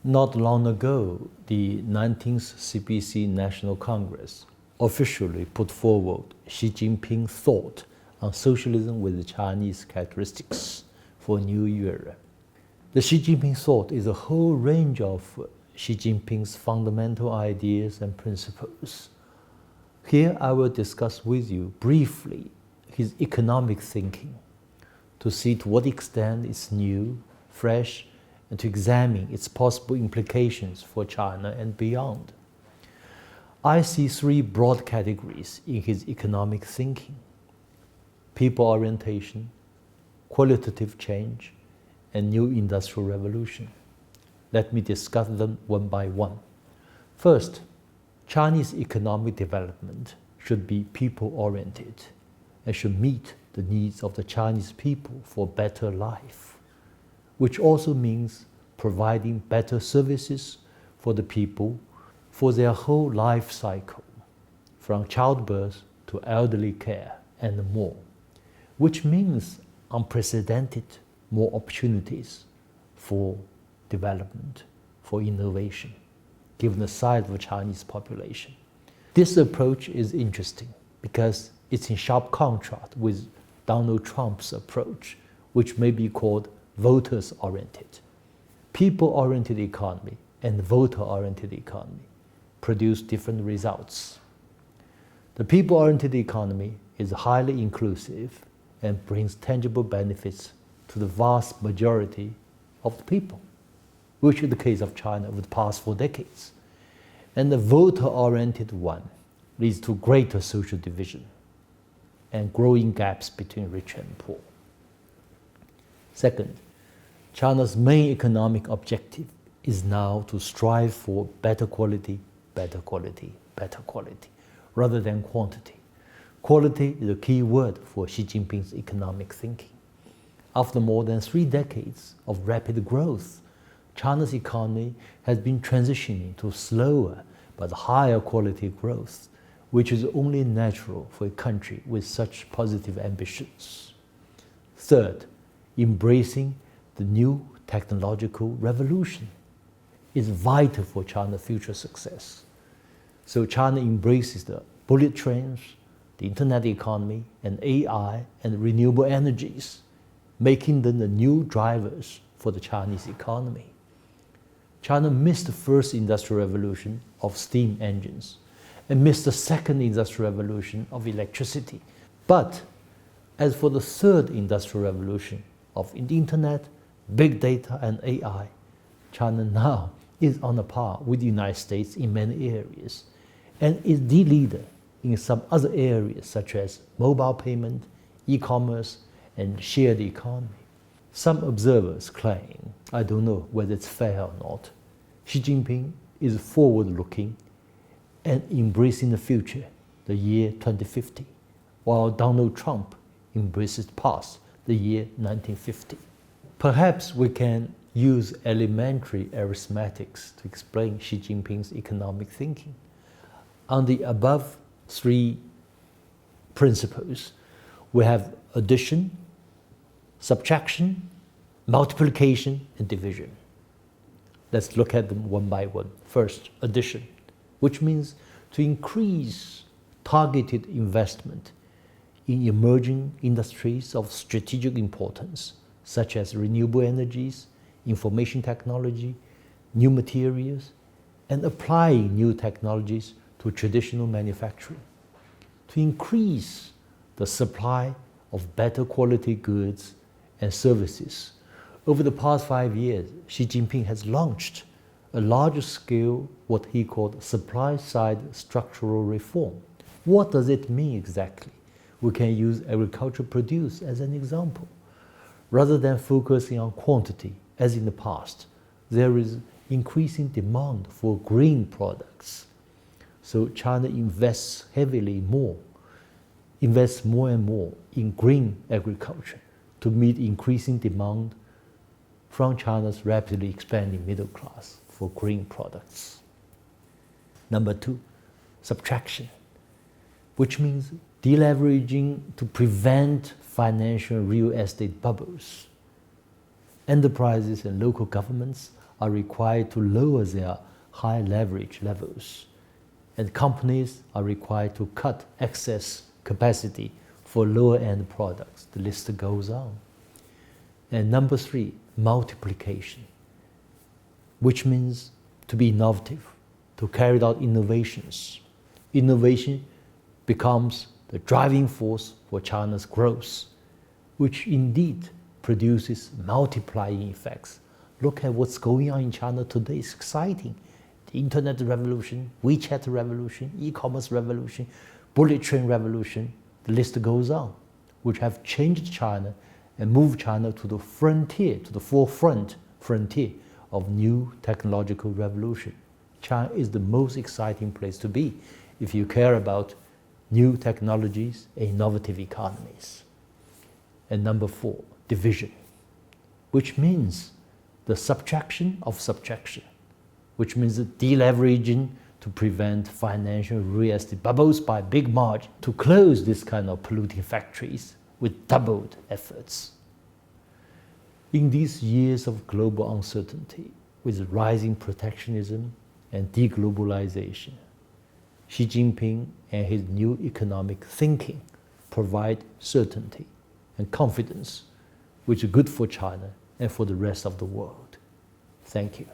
Not long ago, the 19th CPC National Congress officially put forward Xi Jingping's thought on socialism with Chinese characteristics for a new era. The Xi Jinping thought is a whole range of Xi Jinping's fundamental ideas and principles. Here I will discuss with you briefly his economic thinking to see to what extent it's new, fresh, and to examine its possible implications for China and beyond. I see three broad categories in his economic thinking: people orientation, qualitative change, and new industrial revolution. Let me discuss them one by one. First, Chinese economic development should be people-oriented and should meet the needs of the Chinese people for better life, which also means providing better services for the people for their whole life cycle, from childbirth to elderly care and more, which means unprecedented more opportunities for development, for innovation, given the size of the Chinese population. This approach is interesting because it's in sharp contrast with Donald Trump's approach, which may be called voters-oriented. People-oriented economy and voter-oriented economy produce different results. The people-oriented economy is highly inclusive and brings tangible benefits to the vast majority of the people, which is the case of China over the past 4 decades. And the voter-oriented one leads to greater social division and growing gaps between rich and poor. Second, China's main economic objective is now to strive for better quality, better quality, better quality, rather than quantity. Quality is a key word for Xi Jinping's economic thinking. After more than 3 decades of rapid growth, China's economy has been transitioning to slower but higher quality growth, which is only natural for a country with such positive ambitions. Third, embracing the new technological revolution is vital for China's future success. So China embraces the bullet trains, the internet economy, and AI and renewable energies, making them the new drivers for the Chinese economy. China missed the first industrial revolution of steam engines and missed the second industrial revolution of electricity. But as for the third industrial revolution of the internet, big data, and AI, China now is on a par with the United States in many areas and is the leader in some other areas such as mobile payment, e-commerce, and shared economy. Some observers claim, I don't know whether it's fair or not, Xi Jinping is forward-looking and embracing the future, the year 2050, while Donald Trump embraces the past, the year 1950. Perhaps we can use elementary arithmetics to explain Xi Jinping's economic thinking. On the above 3 principles, we have addition, subtraction, multiplication, and division. Let's look at them one by one. First, addition, which means to increase targeted investment in emerging industries of strategic importance, such as renewable energies, information technology, new materials, and applying new technologies to traditional manufacturing. To increase the supply of better quality goods and services. Over the past 5 years, Xi Jinping has launched a large-scale, what he called supply-side structural reform. What does it mean exactly? We can use agricultural produce as an example. Rather than focusing on quantity, as in the past, there is increasing demand for green products. So China invests more and more in green agriculture to meet increasing demand from China's rapidly expanding middle class for green products. Number 2, subtraction, which means deleveraging to prevent financial real estate bubbles. Enterprises and local governments are required to lower their high leverage levels, and companies are required to cut excess capacity for lower-end products. The list goes on. And number 3, multiplication, which means to be innovative, to carry out innovations. Innovation becomes the driving force for China's growth, which indeed produces multiplying effects. Look at what's going on in China today. It's exciting. The internet revolution, WeChat revolution, e-commerce revolution, bullet train revolution, the list goes on, which have changed China and moved China to the frontier, to the forefront frontier of new technological revolution. China is the most exciting place to be if you care about new technologies and innovative economies. And number 4, division, which means the subtraction of subtraction, which means the deleveraging to prevent financial real estate bubbles by big margin, to close this kind of polluting factories with doubled efforts. In these years of global uncertainty, with rising protectionism and deglobalization, Xi Jinping and his new economic thinking provide certainty and confidence, which is good for China and for the rest of the world. Thank you.